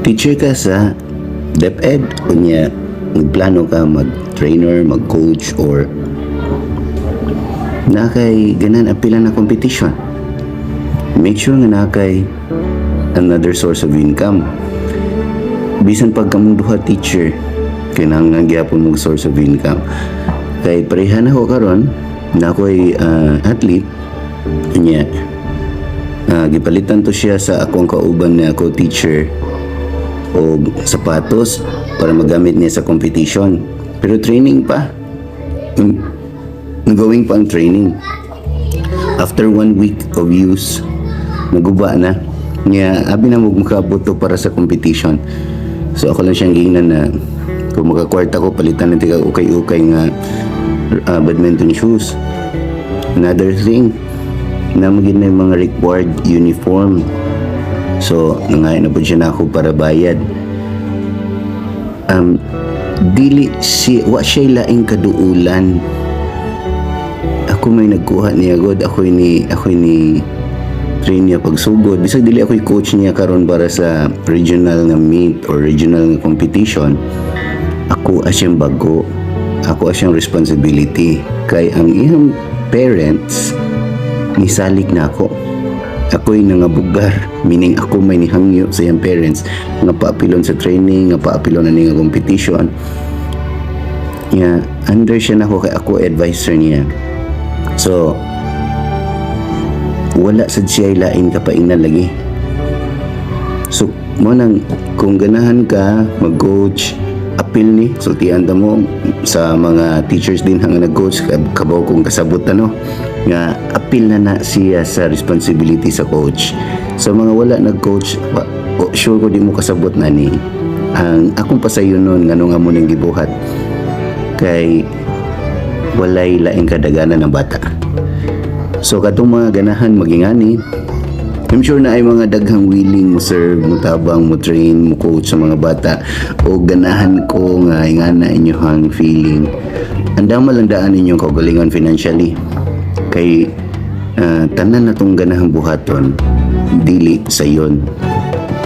teacher ka sa DepEd unya plano ka mag-trainer, mag-coach or na kay ganan apila na competition, make sure nga na kay another source of income. Bisan pag kamong duha teacher kinahanglan gyapon mong source of income. Kay pareha na ko karon na ako'y athlete nya gipalitan to siya sa akong kauban na ako teacher o sapatos para magamit niya sa competition, pero training pa, going pa ang training. After 1 week of use naguba na niya, abi na mo makabot to para sa competition. So ako lang siyang giingnan na kung makakwarta ko palitan ng tiga ukay-ukay nga badminton shoes. Another thing na maging na yung mga required uniform, so nangayon na po siya na ako para bayad. Dili si wa siya laing kaduulan, ako may nagkuha niya god, ako ni train niya pagsugod, bisag dili ako'y coach niya karon para sa regional na meet or regional na competition. Ako asyang bago, ako asyang responsibility kay ang iyang parents nisalik na ako'y nangabugar, meaning ako may nihangyo sa iyang parents nga paapilon sa training, nga paapilon na nga competition niya. Under siya na kay ako advisor niya. So wala sad siya lain kapainan lagi. So mo nang kung ganahan ka mag-coach, apil ni sultian ta mo sa mga teachers din hang nag-coach kabaw kung kasabot no nga apil na siya sa responsibility sa coach. So mga wala nag-coach, sure ko di mo kasabot na ni ang akong pasayon nun ngano nga mo ning gibuhat kay walay laing kadaganan ng bata. So katong mga ganahan magingani, I'm sure na ay mga daghang willing mo serve, mo tabang, mo train, mo coach sa mga bata, o ganahan ko nga ingana inyohang feeling andam lang daan inyong kaugalingon financially kay tanan na tong ganahang buhaton dili sayon,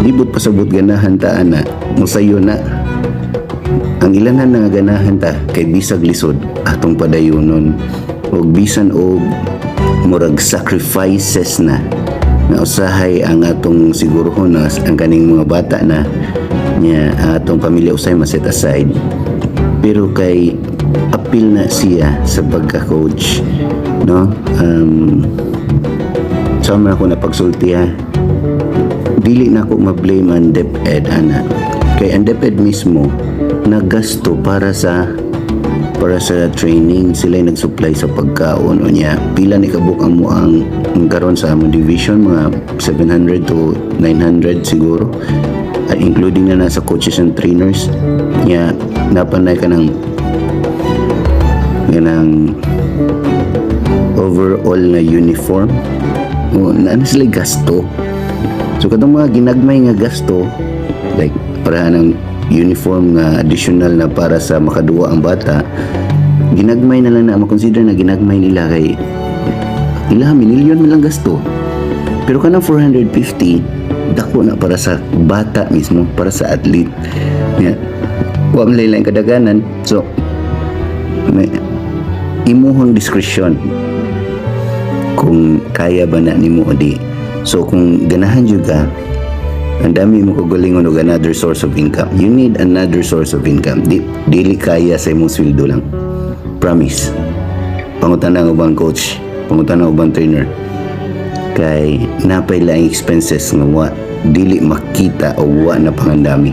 libot pasabot ganahan ta ana mo sayon na ang ilanan na ganahan ta kay bisag lisod atong padayonon og bisan og murag sacrifices na usahay ang atong sigurohon na ang kaning mga bata na niya atong pamilya usay ma-set aside, pero kay apil na siya sa pagka-coach no. Sama ako na pagsulti dili na ako ma-blame ang DepEd ana kay ang DepEd mismo naggasto para sa training. Sila nag-supply sa pagkaon o niya pila ni kabuk ang mo ang karon sa among division mga 700 to 900 siguro, including na nasa coaches and trainers niya. Napanay ka ng overall na uniform na ano sila gasto. So kadong mga ginagmay nga gasto like para ng uniform nga additional na para sa makaduwa ang bata, ginagmay na lang na makonsider na ginagmay nila kay ilang milyon man lang gasto, pero kanang 450 dako na para sa bata mismo, para sa athlete yeah. Wa man lang kadaganan, so may imuhong discretion kung kaya ba na nimo o di. So kung ganahan jud ka, ang dami mo kagalingon og another source of income. You need another source of income. Dili kaya sa imong sweldo lang. Promise. Pangutan ang ubang coach, pangutan ang ubang trainer. Kay napay laing expenses nga wa dili makita o wa na pangandami.